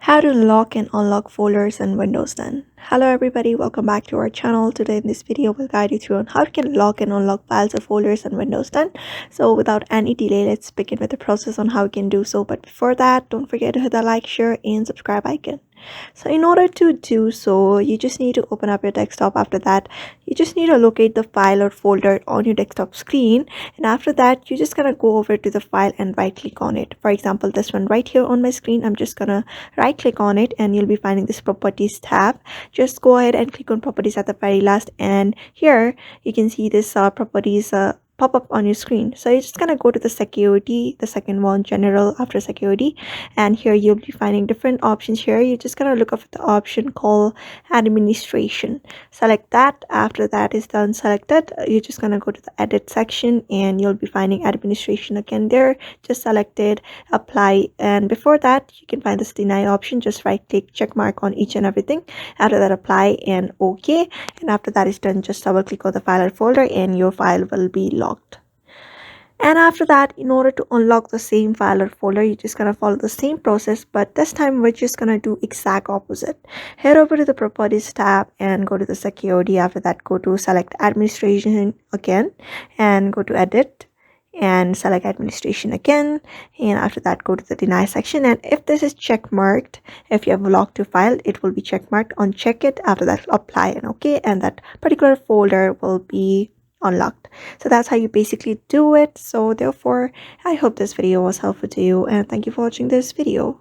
How to lock and unlock folders in Windows 10. Hello everybody, welcome back to our channel. Today in this video we'll guide you through on how you can lock and unlock files or folders in Windows 10. So without any delay, let's begin with the process on how you can do so. But before that, don't forget to hit the like, share and subscribe icon. So in order to do so, you just need to open up your desktop. After that, you just need to locate the file or folder on your desktop screen, and after that you're just gonna go over to the file and right click on it. For example, this one right here on my screen, I'm just gonna right click on it and you'll be finding this properties tab. Just go ahead and click on properties at the very last, and here you can see this properties pop up on your screen. So you're just gonna go to the security, the second one, general, after security, and here you'll be finding different options. Here you're just gonna look up at the option called administration. Select that. After that is done selected, you're just gonna go to the edit section and you'll be finding administration again there. Just select it, apply, and before that you can find this deny option. Just right click, check mark on each and everything. After that, apply and okay, and after that is done, just double click on the file or folder and your file will be locked. And after that, in order to unlock the same file or folder, you're just gonna follow the same process, but this time we're just gonna do exact opposite. Head over to the properties tab and go to the security. After that, go to select administration again and go to edit and select administration again, and after that go to the deny section, and if this is check marked, if you have locked your file, it will be check marked. Uncheck it. After that, apply and okay, and that particular folder will be unlocked. So that's how you basically do it. So therefore, I hope this video was helpful to you, and thank you for watching this video.